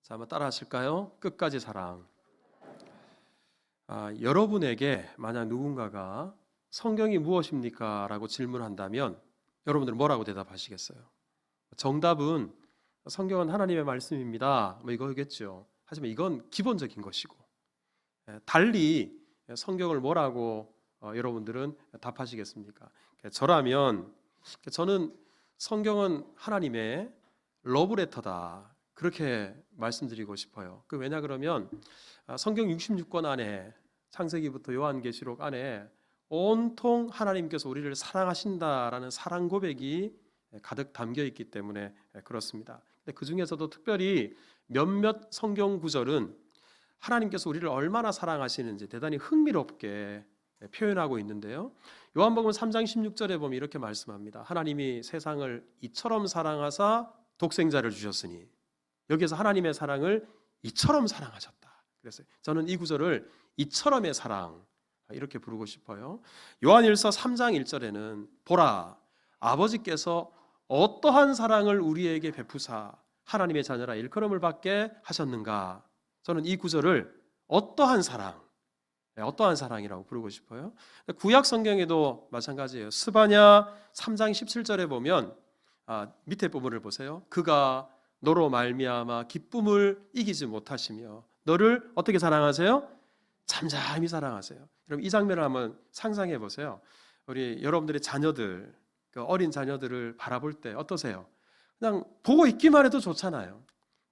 자, 한번 따라 하실까요? 끝까지 사랑. 여러분에게 만약 누군가가 성경이 무엇입니까? 라고 질문한다면 여러분들은 뭐라고 대답하시겠어요? 정답은 성경은 하나님의 말씀입니다. 뭐 이거겠죠. 하지만 이건 기본적인 것이고, 달리 성경을 뭐라고 여러분들은 답하시겠습니까? 저라면 저는 성경은 하나님의 러브레터다, 그렇게 말씀드리고 싶어요. 왜냐 그러면 성경 66권 안에, 창세기부터 요한계시록 안에 온통 하나님께서 우리를 사랑하신다라는 사랑 고백이 가득 담겨 있기 때문에 그렇습니다. 근데 그 중에서도 특별히 몇몇 성경 구절은 하나님께서 우리를 얼마나 사랑하시는지 대단히 흥미롭게 표현하고 있는데요. 요한복음 3장 16절에 보면 이렇게 말씀합니다. 하나님이 세상을 이처럼 사랑하사 독생자를 주셨으니, 여기에서 하나님의 사랑을 이처럼 사랑하셨다. 그래서 저는 이 구절을 이처럼의 사랑, 이렇게 부르고 싶어요. 요한일서 3장 1절에는 보라, 아버지께서 어떠한 사랑을 우리에게 베푸사 하나님의 자녀라 일컬음을 받게 하셨는가. 저는 이 구절을 어떠한 사랑, 어떠한 사랑이라고 부르고 싶어요. 구약 성경에도 마찬가지예요. 스바냐 3장 17절에 보면 밑에 부분을 보세요. 그가 너로 말미암아 기쁨을 이기지 못하시며 너를 어떻게 사랑하세요? 잠잠히 사랑하세요. 그럼 이 장면을 한번 상상해 보세요. 우리 여러분들의 자녀들, 어린 자녀들을 바라볼 때 어떠세요? 그냥 보고 있기만 해도 좋잖아요.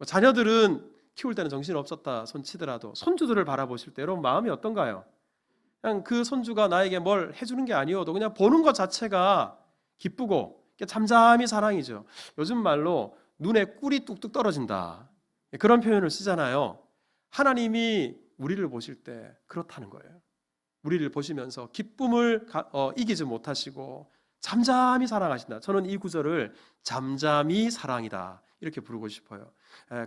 자녀들은 키울 때는 정신 없었다 손치더라도 손주들을 바라보실 때 여러분 마음이 어떤가요? 그냥 그 손주가 나에게 뭘 해주는 게 아니어도 그냥 보는 것 자체가 기쁘고 잠잠히 사랑이죠. 요즘 말로 눈에 꿀이 뚝뚝 떨어진다, 그런 표현을 쓰잖아요. 하나님이 우리를 보실 때 그렇다는 거예요. 우리를 보시면서 기쁨을 이기지 못하시고 잠잠히 사랑하신다. 저는 이 구절을 잠잠히 사랑이다, 이렇게 부르고 싶어요.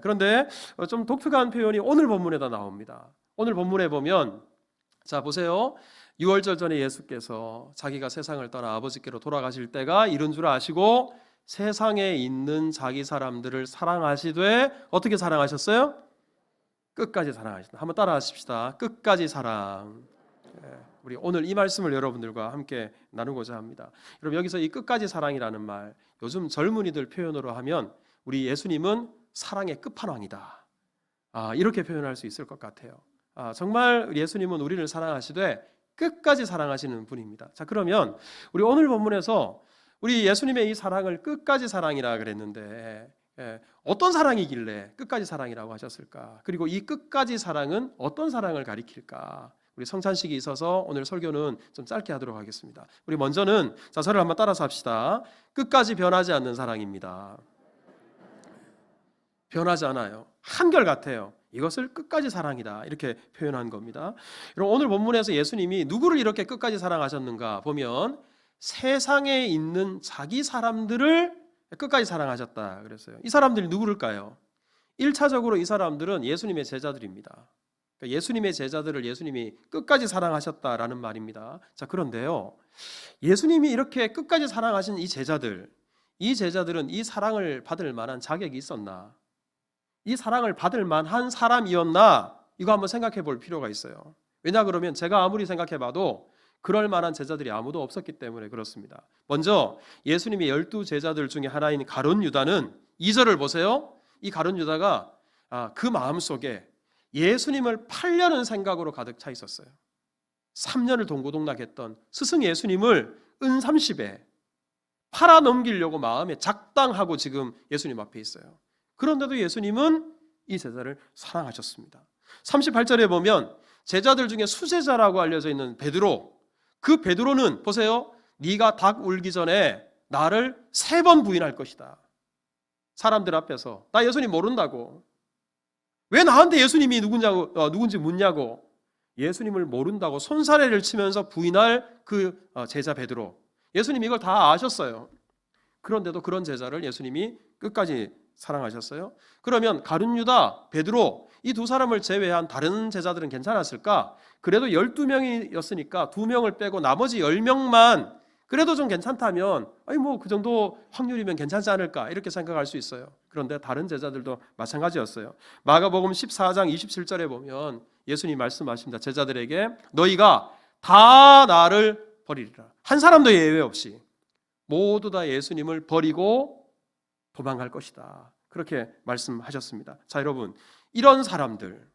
그런데 좀 독특한 표현이 오늘 본문에다 나옵니다. 오늘 본문에 보면, 자 보세요. 유월절 전에 예수께서 자기가 세상을 떠나 아버지께로 돌아가실 때가 이른 줄 아시고 세상에 있는 자기 사람들을 사랑하시되 어떻게 사랑하셨어요? 끝까지 사랑하신다. 한번 따라 하십시다. 끝까지 사랑. 우리 오늘 이 말씀을 여러분들과 함께 나누고자 합니다. 여러분, 여기서 이 끝까지 사랑이라는 말, 요즘 젊은이들 표현으로 하면 우리 예수님은 사랑의 끝판왕이다, 이렇게 표현할 수 있을 것 같아요. 정말 예수님은 우리를 사랑하시되 끝까지 사랑하시는 분입니다. 자, 그러면 우리 오늘 본문에서 우리 예수님의 이 사랑을 끝까지 사랑이라 그랬는데, 어떤 사랑이길래 끝까지 사랑이라고 하셨을까? 그리고 이 끝까지 사랑은 어떤 사랑을 가리킬까? 우리 성찬식이 있어서 오늘 설교는 좀 짧게 하도록 하겠습니다. 우리 먼저는 저를 한번 따라서 합시다. 끝까지 변하지 않는 사랑입니다. 변하지 않아요. 한결같아요. 이것을 끝까지 사랑이다, 이렇게 표현한 겁니다. 여러분, 오늘 본문에서 예수님이 누구를 이렇게 끝까지 사랑하셨는가 보면 세상에 있는 자기 사람들을 끝까지 사랑하셨다 그랬어요. 이 사람들이 누구일까요? 1차적으로 이 사람들은 예수님의 제자들입니다. 그러니까 예수님의 제자들을 예수님이 끝까지 사랑하셨다라는 말입니다. 자, 그런데요, 예수님이 이렇게 끝까지 사랑하신 이 제자들은 이 사랑을 받을 만한 자격이 있었나? 이 사랑을 받을 만한 사람이었나? 이거 한번 생각해 볼 필요가 있어요. 왜냐 그러면 제가 아무리 생각해 봐도 그럴 만한 제자들이 아무도 없었기 때문에 그렇습니다. 먼저 예수님의 12 제자들 중에 하나인 가룟 유다는 2절을 보세요. 이 가룟 유다가 그 마음속에 예수님을 팔려는 생각으로 가득 차 있었어요. 3년을 동고동락했던 스승 예수님을 은 30에 팔아 넘기려고 마음에 작당하고 지금 예수님 앞에 있어요. 그런데도 예수님은 이 제자를 사랑하셨습니다. 38절에 보면 제자들 중에 수제자라고 알려져 있는 베드로, 그 베드로는 보세요. 네가 닭 울기 전에 나를 3번 부인할 것이다. 사람들 앞에서 나 예수님 모른다고, 왜 나한테 예수님이 누군지 묻냐고, 예수님을 모른다고 손사래를 치면서 부인할 그 제자 베드로, 예수님이 이걸 다 아셨어요. 그런데도 그런 제자를 예수님이 끝까지 사랑하셨어요. 그러면 가룟 유다, 베드로, 이 두 사람을 제외한 다른 제자들은 괜찮았을까? 그래도 12명이었으니까 2명을 빼고 나머지 10명만 그래도 좀 괜찮다면 아니 뭐 그 정도 확률이면 괜찮지 않을까 이렇게 생각할 수 있어요. 그런데 다른 제자들도 마찬가지였어요. 마가복음 14장 27절에 보면 예수님이 말씀하십니다. 제자들에게 너희가 다 나를 버리리라. 한 사람도 예외 없이 모두 다 예수님을 버리고 도망갈 것이다. 그렇게 말씀하셨습니다. 자, 여러분, 이런 사람들,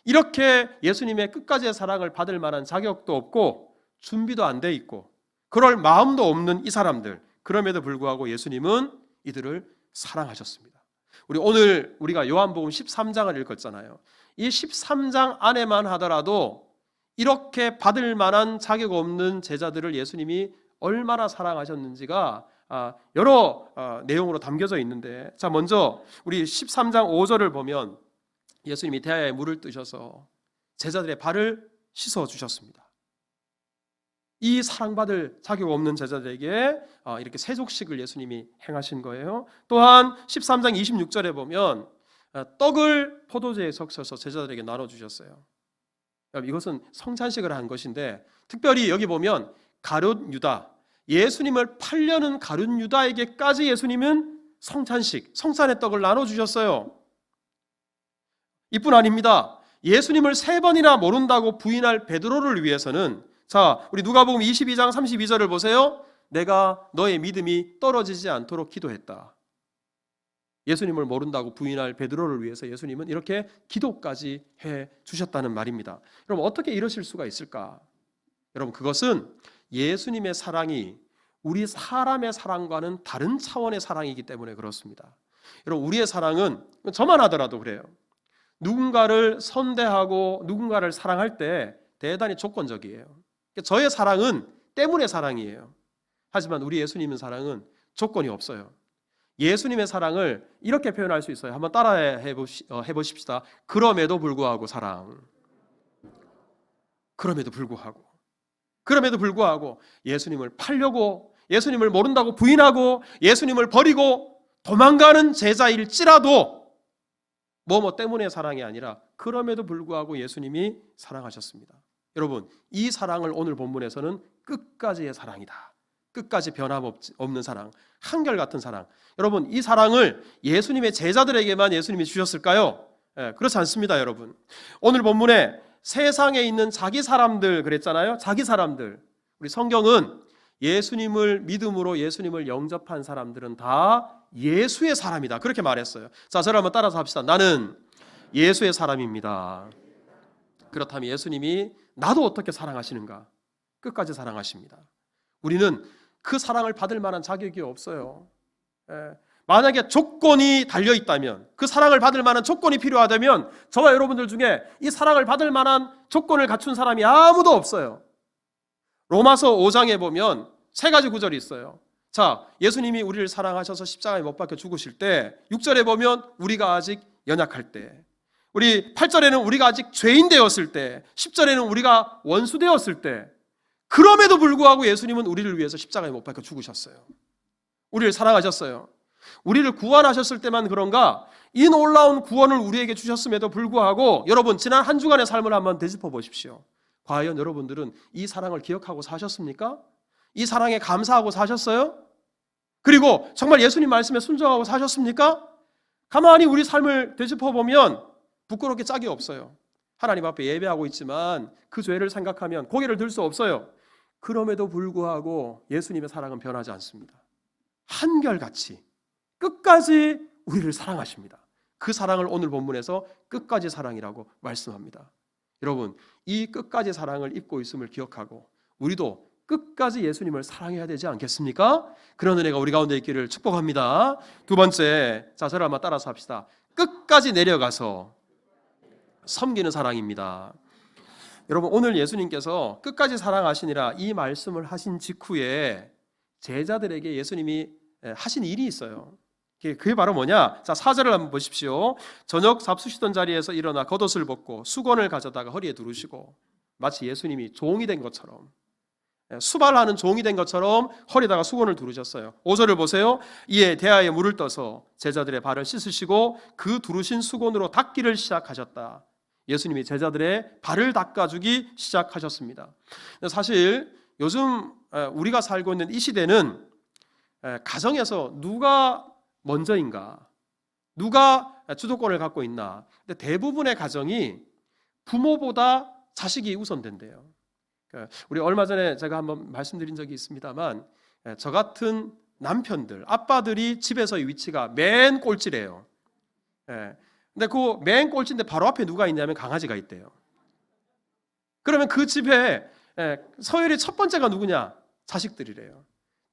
이렇게 예수님의 끝까지의 사랑을 받을 만한 자격도 없고 준비도 안 돼 있고 그럴 마음도 없는 이 사람들, 그럼에도 불구하고 예수님은 이들을 사랑하셨습니다. 오늘 우리가 요한복음 13장을 읽었잖아요. 이 13장 안에만 하더라도 이렇게 받을 만한 자격 없는 제자들을 예수님이 얼마나 사랑하셨는지가 여러 내용으로 담겨져 있는데, 자, 먼저 우리 13장 5절을 보면 예수님이 대야에 물을 뜨셔서 제자들의 발을 씻어 주셨습니다. 이 사랑받을 자격 없는 제자들에게 이렇게 세족식을 예수님이 행하신 거예요. 또한 13장 26절에 보면 떡을 포도주에 섞어서 제자들에게 나눠주셨어요. 이것은 성찬식을 한 것인데, 특별히 여기 보면 가룟 유다, 예수님을 팔려는 가룟 유다에게까지 예수님은 성찬의 떡을 나눠주셨어요. 이뿐 아닙니다. 예수님을 3번이나 모른다고 부인할 베드로를 위해서는, 자, 우리 누가복음 22장 32절을 보세요. 내가 너의 믿음이 떨어지지 않도록 기도했다. 예수님을 모른다고 부인할 베드로를 위해서 예수님은 이렇게 기도까지 해 주셨다는 말입니다. 여러분, 어떻게 이러실 수가 있을까? 여러분, 그것은 예수님의 사랑이 우리 사람의 사랑과는 다른 차원의 사랑이기 때문에 그렇습니다. 여러분, 우리의 사랑은 저만 하더라도 그래요. 누군가를 선대하고 누군가를 사랑할 때 대단히 조건적이에요. 저의 사랑은 때문에 사랑이에요. 하지만 우리 예수님의 사랑은 조건이 없어요. 예수님의 사랑을 이렇게 표현할 수 있어요. 한번 따라해 보십시다. 그럼에도 불구하고 사랑. 그럼에도 불구하고 예수님을 팔려고, 예수님을 모른다고 부인하고, 예수님을 버리고 도망가는 제자일지라도 뭐 때문에 사랑이 아니라 그럼에도 불구하고 예수님이 사랑하셨습니다. 여러분, 이 사랑을 오늘 본문에서는 끝까지의 사랑이다. 끝까지 변함없는 사랑, 한결같은 사랑. 여러분, 이 사랑을 예수님의 제자들에게만 예수님이 주셨을까요? 그렇지 않습니다, 여러분. 오늘 본문에 세상에 있는 자기 사람들 그랬잖아요. 자기 사람들. 우리 성경은 예수님을 믿음으로 예수님을 영접한 사람들은 다 예수의 사람이다. 그렇게 말했어요. 자, 저를 한번 따라서 합시다. 나는 예수의 사람입니다. 그렇다면 예수님이 나도 어떻게 사랑하시는가? 끝까지 사랑하십니다. 우리는 그 사랑을 받을 만한 자격이 없어요. 만약에 조건이 달려있다면, 그 사랑을 받을 만한 조건이 필요하다면 저와 여러분들 중에 이 사랑을 받을 만한 조건을 갖춘 사람이 아무도 없어요. 로마서 5장에 보면 3가지 구절이 있어요. 자, 예수님이 우리를 사랑하셔서 십자가에 못 박혀 죽으실 때, 6절에 보면 우리가 아직 연약할 때, 우리 8절에는 우리가 아직 죄인 되었을 때, 10절에는 우리가 원수 되었을 때, 그럼에도 불구하고 예수님은 우리를 위해서 십자가에 못 박혀 죽으셨어요. 우리를 사랑하셨어요. 우리를 구원하셨을 때만 그런가? 이 놀라운 구원을 우리에게 주셨음에도 불구하고, 여러분, 지난 한 주간의 삶을 한번 되짚어 보십시오. 과연 여러분들은 이 사랑을 기억하고 사셨습니까? 이 사랑에 감사하고 사셨어요? 그리고 정말 예수님 말씀에 순종하고 사셨습니까? 가만히 우리 삶을 되짚어 보면 부끄럽게 짝이 없어요. 하나님 앞에 예배하고 있지만 그 죄를 생각하면 고개를 들 수 없어요. 그럼에도 불구하고 예수님의 사랑은 변하지 않습니다. 한결같이 끝까지 우리를 사랑하십니다. 그 사랑을 오늘 본문에서 끝까지 사랑이라고 말씀합니다. 여러분, 이 끝까지 사랑을 입고 있음을 기억하고 우리도 끝까지 예수님을 사랑해야 되지 않겠습니까? 그런 은혜가 우리 가운데 있기를 축복합니다. 두 번째, 자, 저를 한번 따라서 합시다. 끝까지 내려가서 섬기는 사랑입니다. 여러분, 오늘 예수님께서 끝까지 사랑하시니라 이 말씀을 하신 직후에 제자들에게 예수님이 하신 일이 있어요. 그게 바로 뭐냐? 자, 4절을 한번 보십시오. 저녁 잡수시던 자리에서 일어나 겉옷을 벗고 수건을 가져다가 허리에 두르시고, 마치 예수님이 종이 된 것처럼, 수발하는 종이 된 것처럼 허리에다가 수건을 두르셨어요. 5절을 보세요. 이에 대야에 물을 떠서 제자들의 발을 씻으시고 그 두르신 수건으로 닦기를 시작하셨다. 예수님이 제자들의 발을 닦아주기 시작하셨습니다. 사실 요즘 우리가 살고 있는 이 시대는 가정에서 누가 먼저인가, 누가 주도권을 갖고 있나. 근데 대부분의 가정이 부모보다 자식이 우선된대요. 우리 얼마 전에 제가 한번 말씀드린 적이 있습니다만, 저 같은 남편들, 아빠들이 집에서의 위치가 맨 꼴찌래요. 근데 그 맨 꼴찌인데 바로 앞에 누가 있냐면 강아지가 있대요. 그러면 그 집에 서열이 첫 번째가 누구냐? 자식들이래요.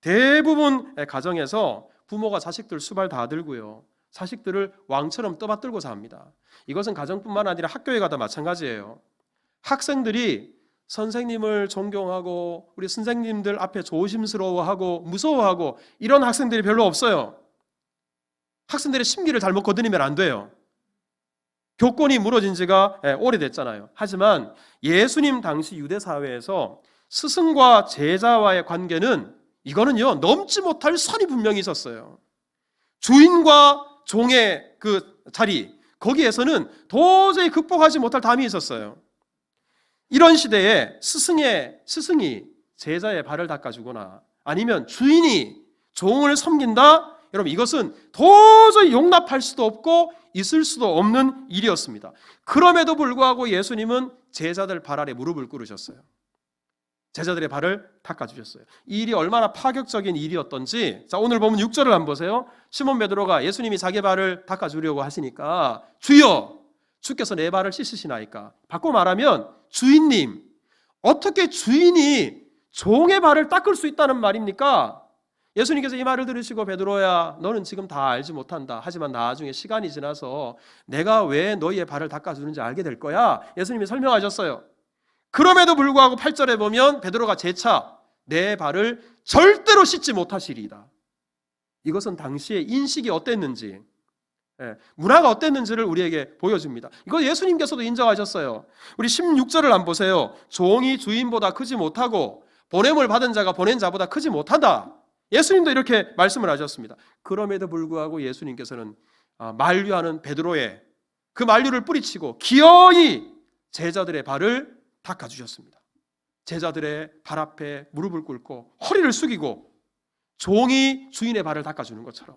대부분 가정에서 부모가 자식들 수발 다 들고요, 자식들을 왕처럼 떠받들고 삽니다. 이것은 가정뿐만 아니라 학교에 가도 마찬가지예요. 학생들이 선생님을 존경하고 우리 선생님들 앞에 조심스러워하고 무서워하고 이런 학생들이 별로 없어요. 학생들의 심기를 잘못 거드리면 안 돼요. 교권이 무너진 지가 오래됐잖아요. 하지만 예수님 당시 유대 사회에서 스승과 제자와의 관계는 이거는요, 넘지 못할 선이 분명히 있었어요. 주인과 종의 그 자리, 거기에서는 도저히 극복하지 못할 담이 있었어요. 이런 시대에 스승이 제자의 발을 닦아주거나 아니면 주인이 종을 섬긴다? 여러분, 이것은 도저히 용납할 수도 없고 있을 수도 없는 일이었습니다. 그럼에도 불구하고 예수님은 제자들 발 아래 무릎을 꿇으셨어요. 제자들의 발을 닦아주셨어요. 이 일이 얼마나 파격적인 일이었던지, 자, 오늘 보면 6절을 한번 보세요. 시몬 베드로가 예수님이 자기 발을 닦아주려고 하시니까, 주여, 주께서 내 발을 씻으시나이까. 바꿔 말하면, 주인님, 어떻게 주인이 종의 발을 닦을 수 있다는 말입니까? 예수님께서 이 말을 들으시고, 베드로야, 너는 지금 다 알지 못한다. 하지만 나중에 시간이 지나서 내가 왜 너희의 발을 닦아주는지 알게 될 거야. 예수님이 설명하셨어요. 그럼에도 불구하고 8절에 보면 베드로가 재차 내 발을 절대로 씻지 못하시리이다. 이것은 당시의 인식이 어땠는지, 문화가 어땠는지를 우리에게 보여줍니다. 이거 예수님께서도 인정하셨어요. 우리 16절을 한번 보세요. 종이 주인보다 크지 못하고 보냄을 받은 자가 보낸 자보다 크지 못한다. 예수님도 이렇게 말씀을 하셨습니다. 그럼에도 불구하고 예수님께서는 만류하는 베드로의 그 만류를 뿌리치고 기어이 제자들의 발을 닦아주셨습니다. 제자들의 발 앞에 무릎을 꿇고 허리를 숙이고 종이 주인의 발을 닦아주는 것처럼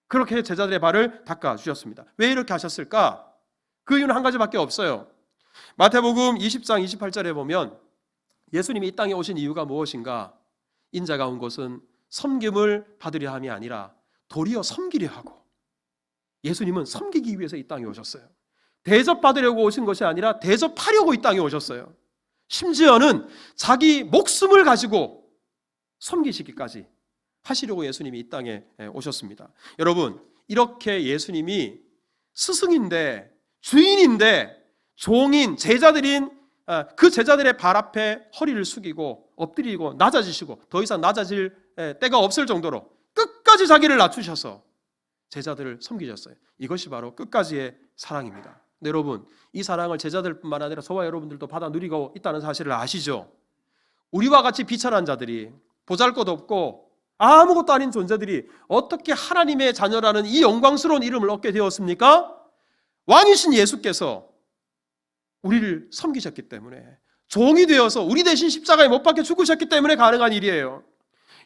그렇게 제자들의 발을 닦아주셨습니다. 왜 이렇게 하셨을까? 그 이유는 한 가지밖에 없어요. 마태복음 20장 28절에 보면 예수님이 이 땅에 오신 이유가 무엇인가? 인자가 온 것은 섬김을 받으려 함이 아니라 도리어 섬기려 하고, 예수님은 섬기기 위해서 이 땅에 오셨어요. 대접받으려고 오신 것이 아니라 대접하려고 이 땅에 오셨어요. 심지어는 자기 목숨을 가지고 섬기시기까지 하시려고 예수님이 이 땅에 오셨습니다. 여러분, 이렇게 예수님이 스승인데, 주인인데, 종인, 제자들인 그 제자들의 발 앞에 허리를 숙이고 엎드리고 낮아지시고 더 이상 낮아질 때가 없을 정도로 끝까지 자기를 낮추셔서 제자들을 섬기셨어요. 이것이 바로 끝까지의 사랑입니다. 근데 여러분, 이 사랑을 제자들뿐만 아니라 저와 여러분들도 받아 누리고 있다는 사실을 아시죠? 우리와 같이 비천한 자들이, 보잘것없고 아무것도 아닌 존재들이 어떻게 하나님의 자녀라는 이 영광스러운 이름을 얻게 되었습니까? 왕이신 예수께서 우리를 섬기셨기 때문에, 종이 되어서 우리 대신 십자가에 못 박혀 죽으셨기 때문에 가능한 일이에요.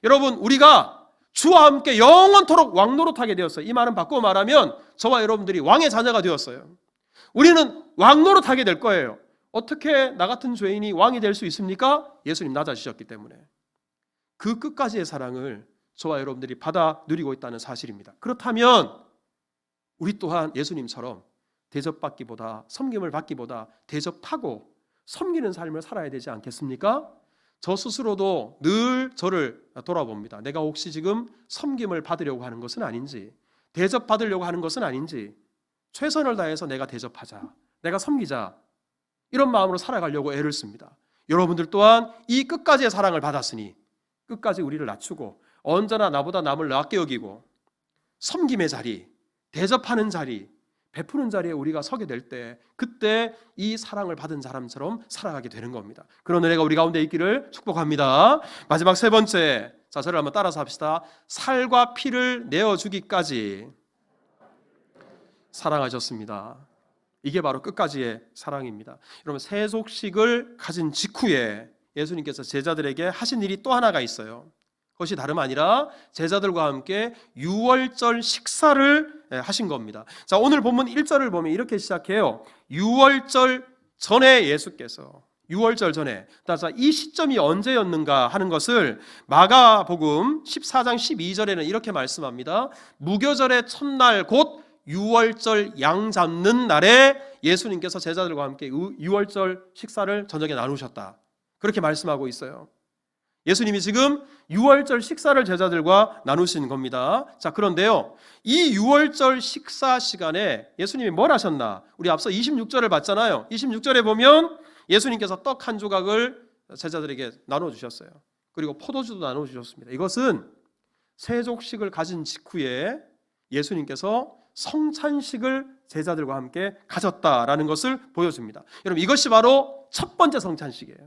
여러분, 우리가 주와 함께 영원토록 왕노릇하게 되었어요. 이 말은 바꾸어 말하면 저와 여러분들이 왕의 자녀가 되었어요. 우리는 왕노릇하게 될 거예요. 어떻게 나 같은 죄인이 왕이 될 수 있습니까? 예수님 낮아지셨기 때문에. 그 끝까지의 사랑을 저와 여러분들이 받아 누리고 있다는 사실입니다. 그렇다면 우리 또한 예수님처럼 대접받기보다, 섬김을 받기보다 대접하고 섬기는 삶을 살아야 되지 않겠습니까? 저 스스로도 늘 저를 돌아봅니다. 내가 혹시 지금 섬김을 받으려고 하는 것은 아닌지, 대접받으려고 하는 것은 아닌지, 최선을 다해서 내가 대접하자, 내가 섬기자, 이런 마음으로 살아가려고 애를 씁니다. 여러분들 또한 이 끝까지의 사랑을 받았으니 끝까지 우리를 낮추고 언제나 나보다 남을 낮게 여기고 섬김의 자리, 대접하는 자리, 베푸는 자리에 우리가 서게 될 때, 그때 이 사랑을 받은 사람처럼 살아가게 되는 겁니다. 그런 은혜가 우리 가운데 있기를 축복합니다. 마지막 세 번째, 자, 저를 한번 따라서 합시다. 살과 피를 내어주기까지 사랑하셨습니다. 이게 바로 끝까지의 사랑입니다. 여러분, 세속식을 가진 직후에 예수님께서 제자들에게 하신 일이 또 하나가 있어요. 그것이 다름 아니라 제자들과 함께 유월절 식사를 하신 겁니다. 자, 오늘 본문 1절을 보면 이렇게 시작해요. 유월절 전에 예수께서, 유월절 전에. 자, 이 시점이 언제였는가 하는 것을 마가복음 14장 12절에는 이렇게 말씀합니다. 무교절의 첫날 곧 유월절 양 잡는 날에 예수님께서 제자들과 함께 유월절 식사를 저녁에 나누셨다. 그렇게 말씀하고 있어요. 예수님이 지금 유월절 식사를 제자들과 나누신 겁니다. 자, 그런데요, 이 유월절 식사 시간에 예수님이 뭘 하셨나? 우리 앞서 26절을 봤잖아요. 26절에 보면 예수님께서 떡 한 조각을 제자들에게 나눠주셨어요. 그리고 포도주도 나눠주셨습니다. 이것은 세족식을 가진 직후에 예수님께서 성찬식을 제자들과 함께 가졌다라는 것을 보여줍니다. 여러분, 이것이 바로 첫 번째 성찬식이에요.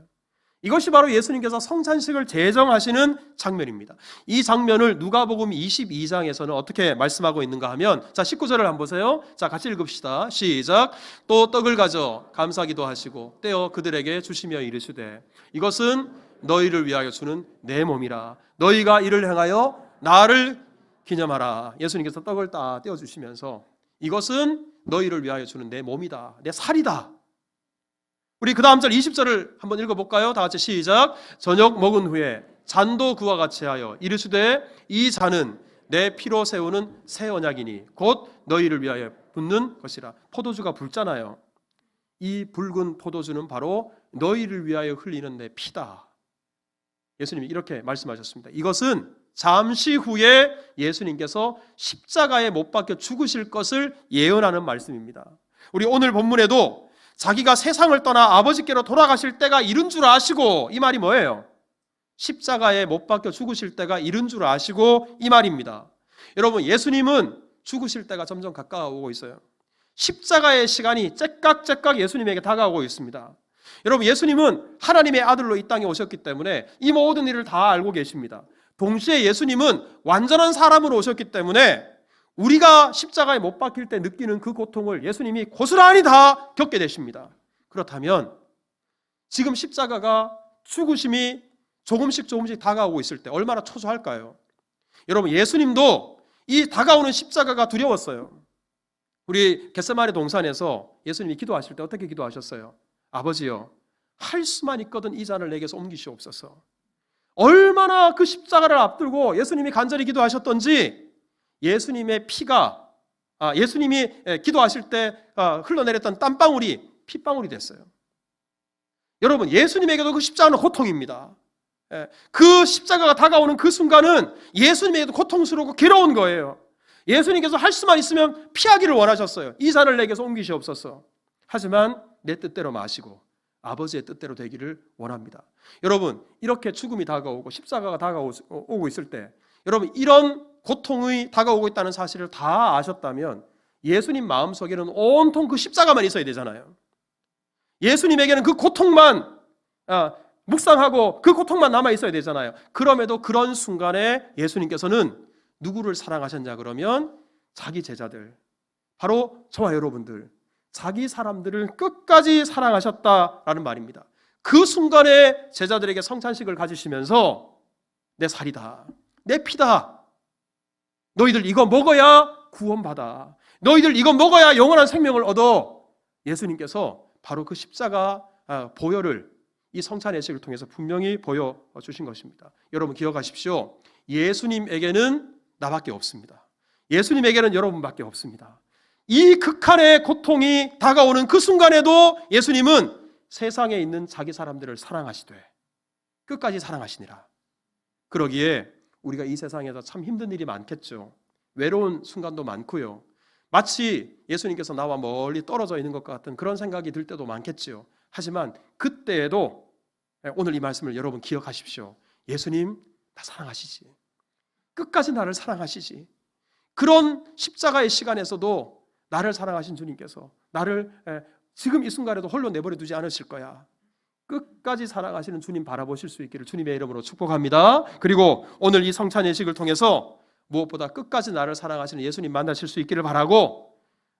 이것이 바로 예수님께서 성찬식을 제정하시는 장면입니다. 이 장면을 누가복음 22장에서는 어떻게 말씀하고 있는가 하면, 자, 19절을 한번 보세요. 자, 같이 읽읍시다. 시작. 또 떡을 가져 감사기도 하시고 떼어 그들에게 주시며 이르시되 이것은 너희를 위하여 주는 내 몸이라. 너희가 이를 행하여 나를 기념하라. 예수님께서 떡을 딱 떼어 주시면서 이것은 너희를 위하여 주는 내 몸이다. 내 살이다. 우리 그 다음 절 20절을 한번 읽어볼까요? 다 같이 시작. 저녁 먹은 후에 잔도 그와 같이 하여 이르시되 이 잔은 내 피로 세우는 새 언약이니 곧 너희를 위하여 붓는 것이라. 포도주가 붉잖아요. 이 붉은 포도주는 바로 너희를 위하여 흘리는 내 피다. 예수님이 이렇게 말씀하셨습니다. 이것은 잠시 후에 예수님께서 십자가에 못 박혀 죽으실 것을 예언하는 말씀입니다. 우리 오늘 본문에도 자기가 세상을 떠나 아버지께로 돌아가실 때가 이른 줄 아시고, 이 말이 뭐예요? 십자가에 못 박혀 죽으실 때가 이른 줄 아시고, 이 말입니다. 여러분, 예수님은 죽으실 때가 점점 가까워오고 있어요. 십자가의 시간이 째깍째깍 예수님에게 다가오고 있습니다. 여러분, 예수님은 하나님의 아들로 이 땅에 오셨기 때문에 이 모든 일을 다 알고 계십니다. 동시에 예수님은 완전한 사람으로 오셨기 때문에 우리가 십자가에 못 박힐 때 느끼는 그 고통을 예수님이 고스란히 다 겪게 되십니다. 그렇다면 지금 십자가가 죽으심이 조금씩 다가오고 있을 때 얼마나 초조할까요? 여러분, 예수님도 이 다가오는 십자가가 두려웠어요. 우리 겟세마네 동산에서 예수님이 기도하실 때 어떻게 기도하셨어요? 아버지요, 할 수만 있거든 이 잔을 내게서 옮기시옵소서. 얼마나 그 십자가를 앞두고 예수님이 간절히 기도하셨던지 예수님의 피가 예수님이 기도하실 때 흘러내렸던 땀방울이 핏방울이 됐어요. 여러분, 예수님에게도 그 십자가는 고통입니다. 그 십자가가 다가오는 그 순간은 예수님에게도 고통스럽고 괴로운 거예요. 예수님께서 할 수만 있으면 피하기를 원하셨어요. 이 잔을 내게서 옮기시옵소서. 하지만 내 뜻대로 마시고 아버지의 뜻대로 되기를 원합니다. 여러분, 이렇게 죽음이 다가오고 십자가가 다가오고 있을 때 여러분, 이런 고통이 다가오고 있다는 사실을 다 아셨다면 예수님 마음속에는 온통 그 십자가만 있어야 되잖아요. 예수님에게는 그 고통만 묵상하고 그 고통만 남아 있어야 되잖아요. 그럼에도 그런 순간에 예수님께서는 누구를 사랑하셨냐 그러면 자기 제자들, 바로 저와 여러분들, 자기 사람들을 끝까지 사랑하셨다라는 말입니다. 그 순간에 제자들에게 성찬식을 가지시면서 내 살이다, 내 피다, 너희들 이거 먹어야 구원받아, 너희들 이거 먹어야 영원한 생명을 얻어. 예수님께서 바로 그 십자가 보혈을 이 성찬 예식을 통해서 분명히 보여주신 것입니다. 여러분 기억하십시오. 예수님에게는 나밖에 없습니다. 예수님에게는 여러분밖에 없습니다. 이 극한의 고통이 다가오는 그 순간에도 예수님은 세상에 있는 자기 사람들을 사랑하시되 끝까지 사랑하시니라. 그러기에 우리가 이 세상에서 참 힘든 일이 많겠죠. 외로운 순간도 많고요. 마치 예수님께서 나와 멀리 떨어져 있는 것 같은 그런 생각이 들 때도 많겠죠. 하지만 그때에도 오늘 이 말씀을 여러분 기억하십시오. 예수님 나 사랑하시지. 끝까지 나를 사랑하시지. 그런 십자가의 시간에서도 나를 사랑하신 주님께서 나를 지금 이 순간에도 홀로 내버려 두지 않으실 거야. 끝까지 사랑하시는 주님 바라보실 수 있기를 주님의 이름으로 축복합니다. 그리고 오늘 이 성찬 예식을 통해서 무엇보다 끝까지 나를 사랑하시는 예수님 만나실 수 있기를 바라고,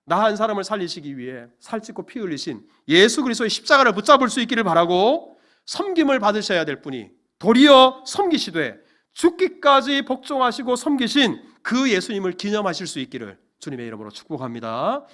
나 한 사람을 살리시기 위해 살찌고 피 흘리신 예수 그리스도의 십자가를 붙잡을 수 있기를 바라고, 섬김을 받으셔야 될 분이 도리어 섬기시되 죽기까지 복종하시고 섬기신 그 예수님을 기념하실 수 있기를 주님의 이름으로 축복합니다.